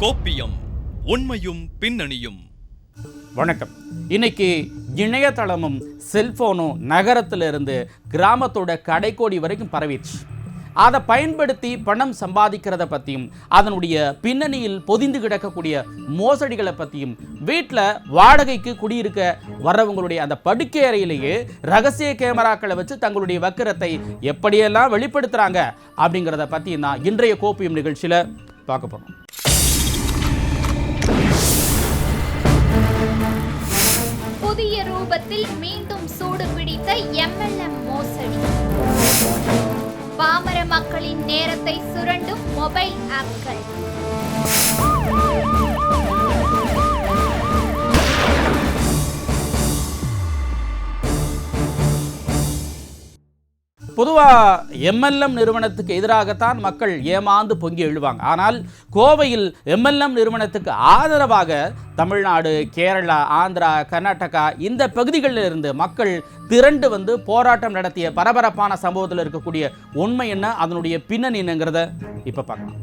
கோப்பியம், உண்மையும் பின்னணியும். வணக்கம். இன்னைக்கு இணையதளமும் செல்போனும் நகரத்திலிருந்து கிராமத்தோட கடைக்கோடி வரைக்கும் பரவிடுச்சு. அதை பயன்படுத்தி பணம் சம்பாதிக்கிறத பற்றியும் அதனுடைய பின்னணியில் பொதிந்து கிடக்கக்கூடிய மோசடிகளை பற்றியும் வீட்டில் வாடகைக்கு குடியிருக்க வர்றவங்களுடைய அந்த படுக்கை அறையிலேயே ரகசிய கேமராக்களை வச்சு தங்களுடைய வக்கிரத்தை எப்படியெல்லாம் வெளிப்படுத்துகிறாங்க அப்படிங்கிறத பற்றி நான் இன்றைய கோப்பியம் நிகழ்ச்சியில் பார்க்க போகிறோம். புதிய ரூபத்தில் மீண்டும் சூடு பிடித்த MLM மோசடி. பாமர மக்களின் நேரத்தை சுரண்டும் மொபைல் ஆப்கள். பொதுவாக MLM நிறுவனத்துக்கு எதிராகத்தான் மக்கள் ஏமாந்து பொங்கி எழுவாங்க. ஆனால் கோவையில் MLM நிறுவனத்துக்கு ஆதரவாக தமிழ்நாடு, கேரளா, ஆந்திரா, கர்நாடகா இந்த பகுதிகளில் இருந்து மக்கள் திரண்டு வந்து போராட்டம் நடத்திய பரபரப்பான சம்பவத்தில் இருக்கக்கூடிய உண்மை என்ன, அதனுடைய பின்னணி என்னங்கிறத இப்ப பார்க்கலாம்.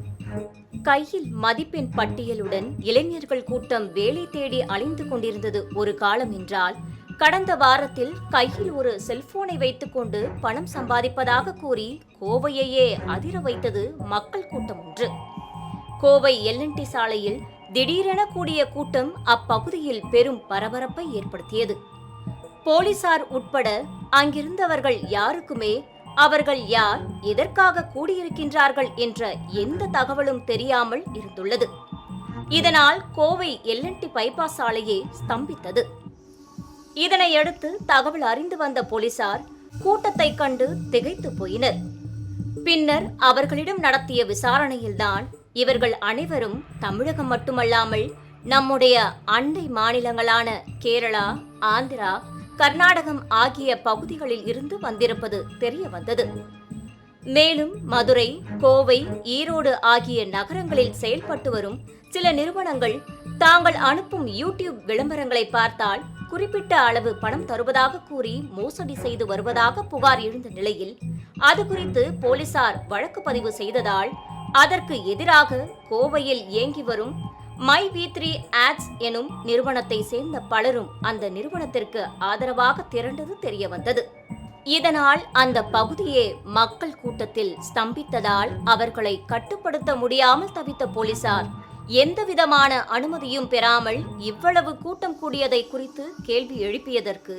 கையில் மதிப்பெண் பட்டியலுடன் இளைஞர்கள் கூட்டம் வேலை தேடி அலைந்து கொண்டிருந்தது ஒரு காலம் என்றால், கடந்த வாரத்தில் கையில் ஒரு செல்போனை வைத்துக்கொண்டு பணம் சம்பாதிப்பதாக கூறி கோவையையே அதிர வைத்தது மக்கள் கூட்டம் ஒன்று. கோவை LNT சாலையில் திடீரென கூடிய கூட்டம் அப்பகுதியில் பெரும் பரபரப்பை ஏற்படுத்தியது. போலீசார் உட்பட அங்கிருந்தவர்கள் யாருக்குமே அவர்கள் யார், எதற்காக கூடியிருக்கின்றார்கள் என்ற எந்த தகவலும் தெரியாமல் இருந்துள்ளது. இதனால் கோவை LNT பைபாஸ் சாலையே ஸ்தம்பித்தது. இதனையடுத்து தகவல் அறிந்து வந்த போலீசார் கூட்டத்தை கண்டு திகைத்து போயினர். பின்னர் அவர்களிடம் நடத்திய விசாரணையில்தான் இவர்கள் அனைவரும் தமிழகம் மட்டுமல்லாமல் நம்முடைய அண்டை மாநிலங்களான கேரளா, ஆந்திரா, கர்நாடகம் ஆகிய பகுதிகளில் இருந்து வந்திருப்பது தெரிய வந்தது. மேலும் மதுரை, கோவை, ஈரோடு ஆகிய நகரங்களில் செயல்பட்டு வரும் சில நிறுவனங்கள் தாங்கள் அனுப்பும் யூடியூப் விளம்பரங்களை பார்த்தால் குறிப்பிட்ட அளவு பணம் தருவதாக கூறி மோசடி செய்து வருவதாக புகார் எழுந்த நிலையில் அது குறித்து போலீசார் வழக்கு பதிவு செய்ததால் அதற்கு எதிராக கோவையில் இயங்கி வரும் MyV3 Ads எனும் நிறுவனத்தை சேர்ந்த பலரும் அந்த நிறுவனத்திற்கு ஆதரவாக திரண்டது தெரிய வந்தது. இதனால் அந்த பகுதியே மக்கள் கூட்டத்தில் ஸ்தம்பித்ததால் அவர்களை கட்டுப்படுத்த முடியாமல் தவித்த போலீசார் எந்தவிதமான அனுமதியும் பெறாமல் இவ்வளவு கூட்டம் கூடியதை குறித்து கேள்வி எழுப்பியதற்கு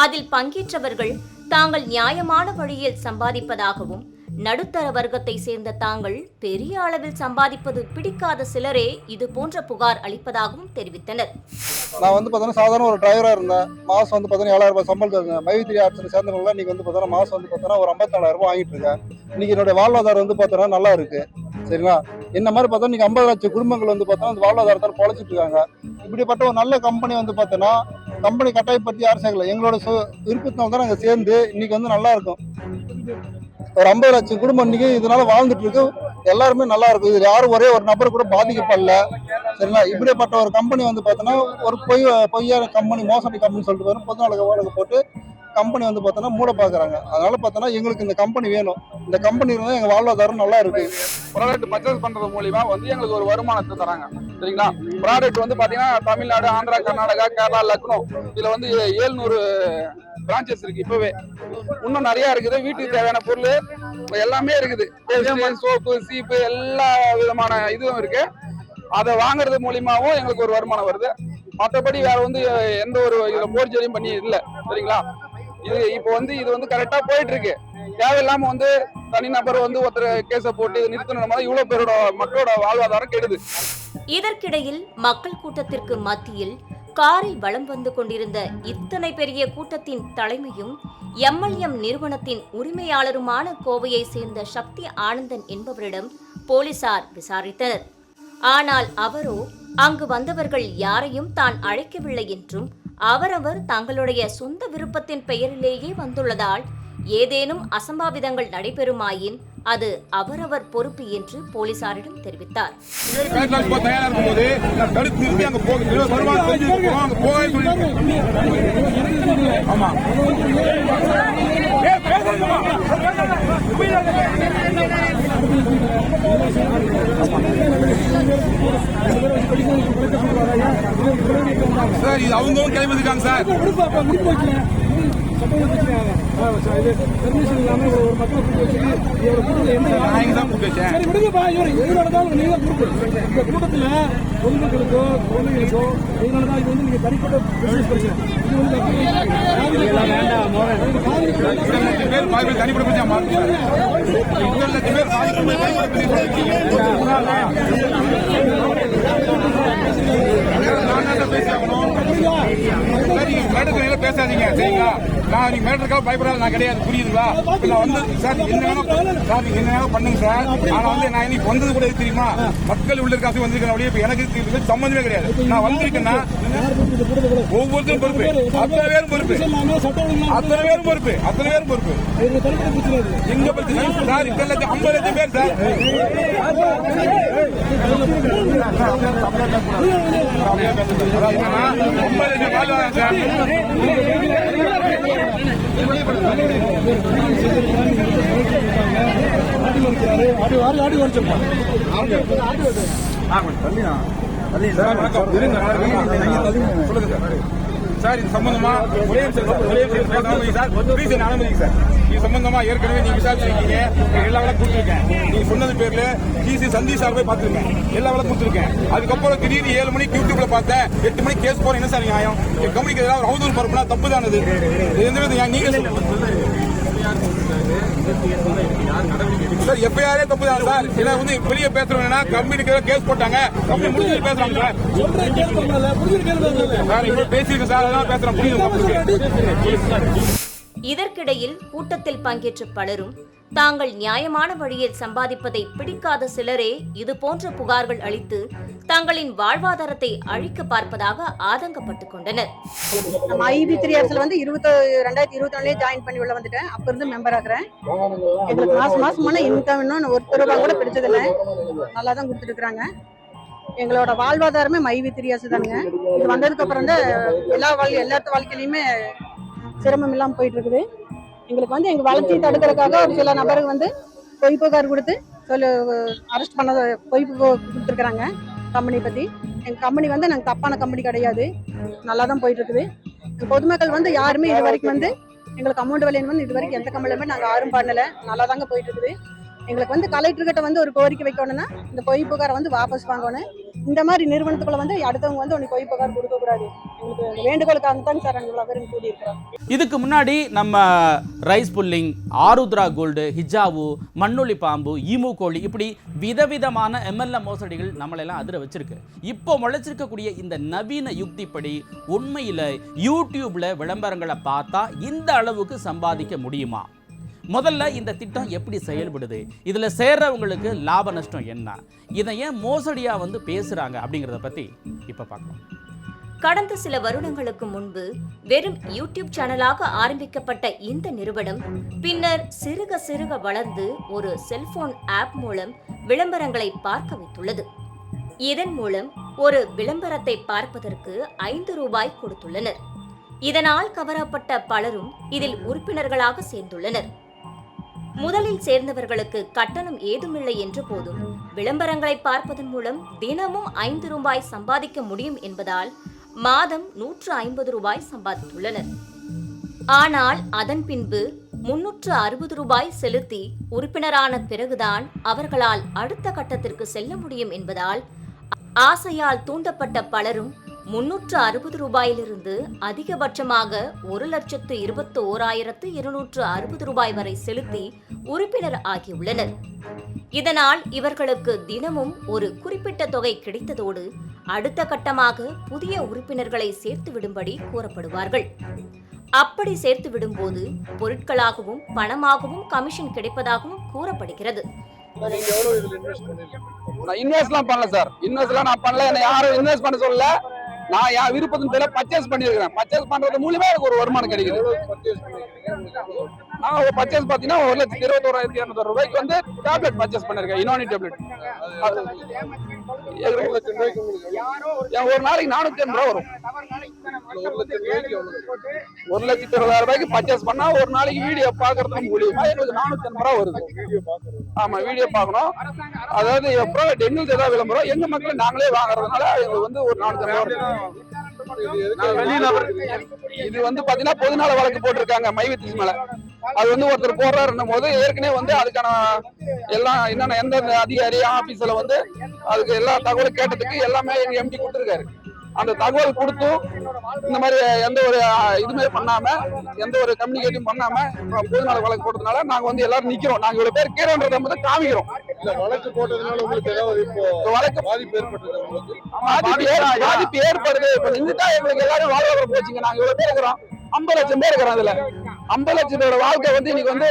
அதில் பங்கேற்றவர்கள் தாங்கள் நியாயமான வழியில் சம்பாதிப்பதாகவும், நடுத்தர வர்க்கத்தை சேர்ந்த தாங்கள் பெரிய அளவில் சம்பாதிப்பது பிடிக்காத சிலரே இது போன்ற புகார் அளிப்பதாகவும் தெரிவித்தனர். நான் வந்து பார்த்தீங்கன்னா சாதாரண ஒரு டிரைவராக இருந்தேன். மாதம் வந்து பார்த்தீங்கன்னா 7,000 ரூபாய் சம்பளம் இருந்தேன். MyV3 Ads சேர்ந்தவங்க இன்னைக்கு வந்து பார்த்தீங்கன்னா மாதம் வந்து பார்த்தீங்கன்னா ஒரு 54,000 ரூபாய் வாங்கிட்டு இருக்கேன். இன்னைக்கு என்னுடைய வாழ்வாதாரம் வந்து பார்த்தீங்கன்னா நல்லா இருக்கு. சரிங்களா, என்ன மாதிரி பார்த்தா இன்னைக்கு 50 லட்சம் குடும்பங்கள் வந்து பார்த்தோன்னா அந்த வாழ்வாதாரத்தால் பொழைச்சிட்டு இருக்காங்க. இப்படிப்பட்ட ஒரு நல்ல கம்பெனி வந்து பார்த்தோன்னா கம்பெனி கட்டாயப்படுத்தி யாரும் சேர்க்கல. எங்களோட விருப்பத்தினால தான் நாங்கள் சேர்ந்து இன்னைக்கு வந்து நல்லா இருக்கும். ஒரு 50 லட்சம் குடும்பம் இன்னைக்கு இதனால வாழ்ந்துட்டு இருக்கு. எல்லாருமே நல்லா இருக்கும். இது யாரும் ஒரே ஒரு நபர் கூட பாதிக்கப்படல. சரிங்களா, இப்படிப்பட்ட ஒரு கம்பெனி வந்து பார்த்தோன்னா ஒரு பொய்யான கம்பெனி, மோசடி கம்பெனி சொல்லிட்டு வரும். பொதுநல வழக்கு போட்டு கம்பெனி வந்து பார்த்தோன்னா மூட பார்க்குறாங்க. அதனால பார்த்தோன்னா எங்களுக்கு இந்த கம்பெனி வேணும். இந்த கம்பெனி இருந்தால் எங்கள் வாழ்வாதாரம் நல்லா இருக்கு. ப்ராடக்ட் பர்ச்சேஸ் பண்றது மூலியமா வந்து எங்களுக்கு ஒரு வருமானத்தை தராங்க. சரிங்களா, ப்ராடக்ட் வந்து பாத்தீங்கன்னா தமிழ்நாடு, ஆந்திரா, கர்நாடகா, கேரளா, லக்னோ இதுல வந்து 700 பிரான்ச்சஸ் இருக்கு. இப்பவே இன்னும் நிறைய இருக்குது. வீட்டுக்கு தேவையான பொருள் எல்லாமே இருக்குது. சோப்பு, சீப்பு எல்லா விதமான இதுவும் இருக்கு. அதை வாங்குறது மூலியமாவும் எங்களுக்கு ஒரு வருமானம் வருது. மற்றபடி வேற வந்து எந்த ஒரு இதுல போர்ஜரியும் பண்ணி இல்லை. சரிங்களா, இது இப்போ வந்து இது வந்து கரெக்டா போயிட்டு இருக்கு. தேவையில்லாம வந்து தனிநபர் வந்து ஒருத்தர் கேஸை போட்டு நிறுத்தணும். இவ்வளவு பேரோட மக்களோட வாழ்வாதாரம் கெடுது. இதற்கிடையில் மக்கள் கூட்டத்திற்கு மத்தியில் காரில் வலம் வந்து கொண்டிருந்த இத்தனை பெரிய கூட்டத்தின் தலைமையும் MLM நிறுவனத்தின் உரிமையாளருமான கோவையை சேர்ந்த சக்தி ஆனந்தன் என்பவரிடம் போலீசார் விசாரித்தனர். ஆனால் அவரோ அங்கு வந்தவர்கள் யாரையும் தான் அழைக்கவில்லை என்றும், அவரவர் தங்களுடைய சொந்த விருப்பத்தின் பெயரிலேயே வந்துள்ளதால் ஏதேனும் அசம்பாவிதங்கள் நடைபெறுமாயின் அது அவரவர் பொறுப்பு என்று போலீசாரிடம் தெரிவித்தார். சார் இது அவங்களும் கிளம்பி இருக்காங்க சார். பொதுமக்களுக்கோ குழந்தைகளுக்கோ இதனாலதான் இது வந்து நீங்க தனிப்பட்ட பிசினஸ் பிரச்சனை. இது வந்து தனிப்பட்ட பேசாதீங்க சரிங்களா? நான் நீங்க மேட்டருக்காக பயப்படாத நான் கிடையாது, புரியுதுங்களா? நான் வந்து சார் என்ன பண்ணுங்க சார். ஆனா வந்து நான் இன்னைக்கு வந்தது கூட தெரியுமா? மக்கள் உள்ள காசு வந்திருக்கிற வழியே எனக்கு சம்பந்தமே கிடையாது. நான் வந்திருக்கேன்னா ஒவ்வொருத்தரும் பொறுப்பு, அத்தனை பேரும் பொறுப்பு, அத்தனை பேரும் பொறுப்பு, அத்தனை பேரும் பொறுப்பு. எங்க பிரச்சனை சார்? 50 லட்சம் பேர் சார். 50 லட்சம் வாழ்வாங்க சார். சார் இது சம்பந்தமா ஒரே அனுமதிங்க சார். இது சம்பந்தமா ஏற்கனவே நீங்க விசாரிச்சிருக்கீங்க, எல்லா வேலை கொடுத்துருக்கேன். நீங்க சொன்னது பேர்ல ஜிசி சந்தீஷ் சார் போய் பார்த்துருக்கேன், எல்லா வேலை கொடுத்துருக்கேன். அதுக்கப்புறம் திடீர்னு 7 மணிக்கு யூடியூப்ல பார்த்தேன், 8 மணிக்கு கேஸ் போறேன். என்ன சார் நியாயம்? என் கம்பெனிக்கு ஏதாவது அவதூறு பரப்புனா தப்பு தானது. எந்த வித நீங்க சார் எஃப்ஐஆரே தப்பு தான் சார். இதை வந்து வெளியே பேசுறோம்னா கம்பெனிக்கு கேஸ் போட்டாங்க, கம்பெனி முடிஞ்சு பேசுறாங்க சார். பேசியிருக்கேன் சார், அதான் பேசுறேன். புரியுது. இதற்கிடையில் கூட்டத்தில் பங்கேற்ற பலரும் தாங்கள் நியாயமான வழியில் சம்பாதிப்பதை பிடிக்காத சிலரே இதுபோன்ற புகார்கள் அளித்து தங்களின் வாழ்வாதாரத்தை அழிக்க பார்ப்பதாக ஆதங்கப்பட்டுக் கொண்டனர். நம்ம IB3 அரசுல வந்து 2024 ஜாயின் பண்ணி உள்ள வந்துட்டேன். அப்ப இருந்து மெம்பர் ஆகுறேன். எங்களுக்கு மாசமான இன்கம் இன்னும் ₹1 கூட பிடிச்சதில்லை, நல்லா தான் கொடுத்துட்டு இருக்காங்க. எங்களோட வாழ்வாதாரமே IB3 அரசு தானுங்க. இது வந்ததுக்கு அப்புறம் தான் எல்லா வாழ்க்கையிலுமே சிரமம் இல்லாம போயிட்டு இருக்குது. எங்களுக்கு வந்து எங்க வளர்ச்சி தடுக்கிறதுக்காக ஒரு சில நபருக்கு வந்து பொய் புகார் கொடுத்து அரெஸ்ட் பண்ண பொய் கொடுத்துருக்குறாங்க கம்பெனி பத்தி. எங்க கம்பெனி வந்து நாங்கள் தப்பான கம்பெனி கிடையாது, நல்லா தான் போயிட்டு இருக்குது. பொதுமக்கள் வந்து யாருமே இது வரைக்கும் வந்து எங்களுக்கு அமௌண்ட் விலைன்னு வந்து இது வரைக்கும் எந்த கம்பெனிலுமே நாங்கள் யாரும் பண்ணல, நல்லா தாங்க போயிட்டு இருக்குது. எங்களுக்கு வந்து கலெக்டர்கிட்ட வந்து ஒரு கோரிக்கை வைக்கணும்னா இந்த பொய் புகாரை வந்து வாபஸ் வாங்கணும். இந்த மாதிரி நிறுவனத்துக்குள்ள வந்து அடுத்தவங்க வந்து உனக்கு பொய் புகார் கொடுக்க கூடாது. எங்களுக்கு வேண்டுகோளுக்காக தான் சார் இவ்வளவு பேரும் கூடியிருக்கிறோம். இதுக்கு முன்னாடி நம்ம ரைஸ் புல்லிங், ஆருத்ரா கோல்டு, ஹிஜாவு, மண்ணுளி பாம்பு, ஈமு கோழி, இப்படி விதவிதமான MLM மோசடிகள் நம்மளெல்லாம் அதிர வச்சிருக்கு. இப்போ முளைச்சிருக்கக்கூடிய இந்த நவீன யுக்திப்படி உண்மையில யூடியூப்ல விளம்பரங்களை பார்த்தா இந்த அளவுக்கு சம்பாதிக்க முடியுமா? முதல்ல இந்த திட்டம் எப்படி செயல்படுது, இதுல சேர்றவங்களுக்கு லாப நஷ்டம் என்ன, இதை ஏன் மோசடியா வந்து பேசுறாங்க அப்படிங்கறத பத்தி இப்ப பார்க்கலாம். கடந்த சில வருடங்களுக்கு முன்பு வெறும் யூடியூப் சேனலாக ஆரம்பிக்கப்பட்ட இந்த நிறுவனம் பின்னர் சிறுக சிறுக வளர்ந்து ஒரு செல்போன் ஆப் மூலம் விளம்பரங்களை பார்க்க வைத்துள்ளது. இதன் மூலம் ஒரு விளம்பரத்தை பார்ப்பதற்கு ₹5 கொடுத்துள்ளனர். இதனால் கவரப்பட்ட பலரும் இதில் உறுப்பினர்களாக சேர்ந்துள்ளனர். முதலில் சேர்ந்தவர்களுக்கு கட்டணம் ஏதுமில்லை என்ற போதும் விளம்பரங்களை பார்ப்பதன் மூலம் தினமும் ₹5 சம்பாதிக்க முடியும் என்பதால் மாதம் ₹150 சம்பாதித்துள்ளனர். ஆனால் அதன் பின்பு ₹360 செலுத்தி உறுப்பினரான பிறகுதான் அவர்களால் அடுத்த கட்டத்திற்கு செல்ல முடியும் என்பதால் ஆசையால் தூண்டப்பட்ட பலரும் ₹360 அதிகபட்சமாக ₹1,21,260 வரை செலுத்தி உறுப்பினர் ஆகியுள்ளனர். இதனால் இவர்களுக்கு தினமும் ஒரு குறிப்பிட்ட தொகை கிடைத்ததோடு அடுத்த கட்டமாக புதிய உறுப்பினர்களை சேர்த்து விடும்படி கூறப்படுவார்கள். அப்படி சேர்த்து விடும்போது பொருட்களாகவும் பணமாகவும் கமிஷன் கிடைப்பதாகவும் கூறப்படுகிறது. இன்வெஸ்ட்லாம் பண்ணல சார், இன்வெஸ்ட்லாம் நான் பண்ணல, என்ன யாரும் இன்வெஸ்ட் பண்ண சொல்லல. நான் என் விருப்பத்தின் பேர்ல பர்ச்சேஸ் பண்ணிருக்கிறேன். பர்ச்சேஸ் பண்றது மூலமா எனக்கு ஒரு வருமானம் கிடைக்குது. நான் பர்ச்சேஸ் பாத்தீங்கன்னா 1,21,200 ரூபாய்க்கு வந்து டேப்லெட் பர்ச்சேஸ் பண்ணிருக்கேன், இனோனி டேப்லெட். ஒரு நாளைக்கு 480 ரூபா வரும். 1,20,000 ரூபாய்க்கு பர்ச்சேஸ் பண்ணா ஒரு நாளைக்கு வீடியோ பாக்குறது மூலியமா எங்களுக்கு 480 ரூபா வருது. ஆமா, வீடியோ பாக்கணும். அதாவது ப்ராடக்ட் எங்களுக்கு ஏதாவது விளம்பரம் எங்க மக்கள் நாங்களே வாங்குறதுனால எங்களுக்கு வந்து ஒரு 480 ரூபா வருது. இது வந்து பாத்தீங்கன்னா பொதுநல வழக்கு போட்டிருக்காங்க மைவித்திரி மேல. அது வந்து ஒருத்தர் போடுறாருன்னும் போது ஏற்கனவே வந்து அதுக்கான எல்லாம் என்னென்ன எந்த அதிகாரி ஆபீஸ்ல வந்து அதுக்கு எல்லா தகவலும் கேட்டதுக்கு எல்லாமே எங்க எம்டி கொடுத்துருக்காரு. அந்த தகவல் கொடுத்தும் இந்த மாதிரி எந்த ஒரு இதுமே பண்ணாம எந்த ஒரு கம்யூனிகேட்டிவ் பண்ணாம பொதுநல வழக்கு போட்டதுனால நாங்க வந்து எல்லாரும் நிக்கிறோம். நாங்க இவ்வளவு பேர் கீழன்றதை மட்டும் காமிக்கிறோம். வழக்கு போட்டதுனால உங்களுக்கு ஏதாவது இப்போ வழக்கு பாதிப்பு ஏற்பட்டது? உங்களுக்கு பாதிப்பு ஏற்படுது. இப்ப நின்றுட்டா எங்களுக்கு எல்லாரும் வாழ்வாதார போச்சுங்க. நாங்க இவ்வளவு பேர் இருக்கிறோம், 50 லட்சம் பேர் இருக்கிறோம். அதுல 50 லட்சம் பேரோட வாழ்க்கை வந்து இன்னைக்கு வந்து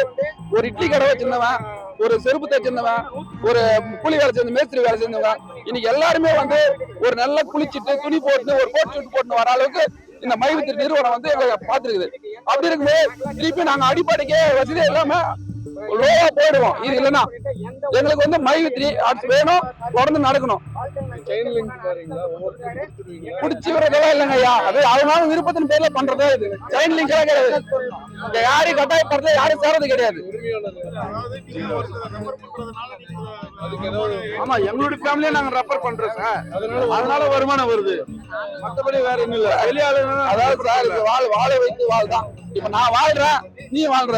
ஒரு இட்லி கடை வச்சிருந்தவன், ஒரு செருப்பு தைச்சிருந்தவன், ஒரு கூலி வேலை செஞ்ச மேஸ்திரி வேலை செஞ்சவன், இன்னைக்கு எல்லாருமே வந்து ஒரு நல்லா குளிச்சுட்டு துணி போட்டு ஒரு கோட் சூட் போட்டு வர அளவுக்கு இந்த மைவித்திரி நிறுவனம் வந்து எங்களை பார்த்துருக்குது. அப்படி இருக்கும்போது திருப்பி நாங்க அடிப்படைக்கே வசதி இல்லாம லோவா போயிடுவோம். இது இல்லைன்னா எங்களுக்கு வந்து மைவித்திரி ஆர்ட்ஸ் வேணும், தொடர்ந்து நடக்கணும். பிடிச்சி வரதெல்லாம் இல்லைங்க ஐயா, அது அதனால விருப்பத்தின் பேர்ல பண்றதா இது. செயின் லிங்க் எல்லாம் கிடையாது. இங்க யாரையும் கட்டாயப்படுறது, யாரும் சேரது கிடையாது. ஆமா, எங்களுடைய ஃபேமிலியை நாங்க ரெஃபர் பண்றோம் சார், அதனால வருமானம் வருது. மற்றபடி வேற ஒண்ணும் இல்ல. அதாவது சார், இது வாழை வைத்து வாழ்தான். இப்ப நான் வாழ்றேன், நீ வாழ்ற.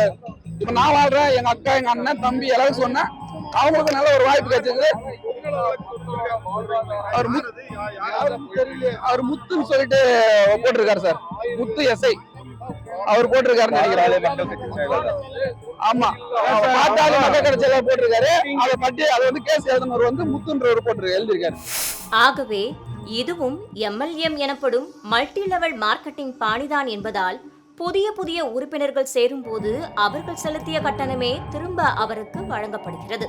இப்ப நான் வாழ்றேன், எங்க அக்கா, எங்க அண்ணன், தம்பி எல்லாரும் சொன்னேன், அவங்களுக்கு நல்ல ஒரு வாய்ப்பு கிடைச்சது. அவர் முத்துன்னு சொல்லிட்டு போட்டிருக்காரு சார், முத்து எஸ்ஐ அவர் போட்டிருக்காருன்னு நினைக்கிறேன். ஆமா, பாட்டாளி மக்கள் கிடைச்சத போட்டிருக்காரு. அதை பற்றி அதை வந்து கேஸ் எழுதினவர் வந்து முத்துன்றவர் போட்டிருக்காரு, எழுதியிருக்காரு. ஆகவே இதுவும் MLM எனப்படும் மல்டி லெவல் மார்க்கெட்டிங் பாணிதான் என்பதால் புதிய உறுப்பினர்கள் சேரும்போது அவர்கள் செலுத்திய கட்டணமே திரும்ப அவருக்கு வழங்கப்படுகிறது.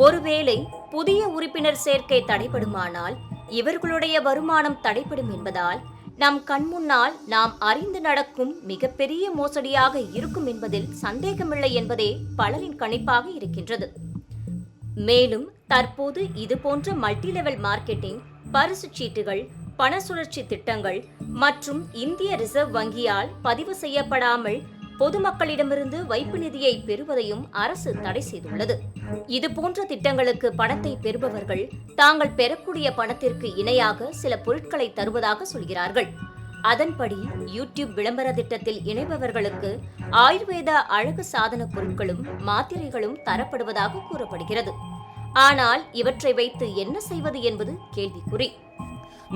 ஒருவேளை புதிய உறுப்பினர் சேர்க்கை தடைபடுமானால் இவர்களுடைய வருமானம் தடைபடும் என்பதால் நம் கண்முன்னால் நாம் அறிந்து நடக்கும் மிகப்பெரிய மோசடியாக இருக்கும் என்பதில் சந்தேகமில்லை என்பதே பலரின் கணிப்பாக இருக்கின்றது. மேலும் தற்போது இதுபோன்ற மல்டி லெவல் மார்க்கெட்டிங், பரிசு சீட்டுகள், பண சுழற்சி திட்டங்கள் மற்றும் இந்திய ரிசர்வ் வங்கியால் பதிவு செய்யப்படாமல் பொதுமக்களிடமிருந்து வைப்பு நிதியை பெறுவதையும் அரசு தடை செய்துள்ளது. இதுபோன்ற திட்டங்களுக்கு பணத்தை பெறுபவர்கள் தாங்கள் பெறக்கூடிய பணத்திற்கு இணையாக சில பொருட்களை தருவதாக சொல்கிறார்கள். அதன்படி யூடியூப் விளம்பர திட்டத்தில் இணைபவர்களுக்கு ஆயுர்வேத அழகு சாதன பொருட்களும் மாத்திரைகளும் தரப்படுவதாக கூறப்படுகிறது. ஆனால் இவற்றை வைத்து என்ன செய்வது என்பது கேள்விக்குறி.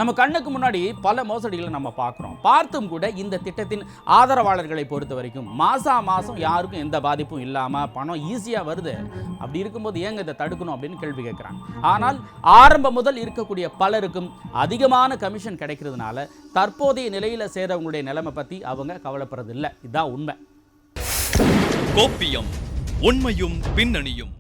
நம்ம கண்ணுக்கு முன்னாடி பல மோசடிகளை நம்ம பார்க்குறோம். பார்த்தும் கூட இந்த திட்டத்தின் ஆதரவாளர்களை பொறுத்த வரைக்கும் மாதம் யாருக்கும் எந்த பாதிப்பும் இல்லாமல் பணம் ஈஸியாக வருது. அப்படி இருக்கும்போது ஏங்க இதை தடுக்கணும் அப்படின்னு கேள்வி கேட்குறாங்க. ஆனால் ஆரம்பம் முதல் இருக்கக்கூடிய பலருக்கும் அதிகமான கமிஷன் கிடைக்கிறதுனால தற்போதைய நிலையில் சேரவங்களுடைய நிலைமை பற்றி அவங்க கவலைப்படுறதில்லை. இதுதான் உண்மை. கோப்பியம், உண்மையும் பின்னணியும்.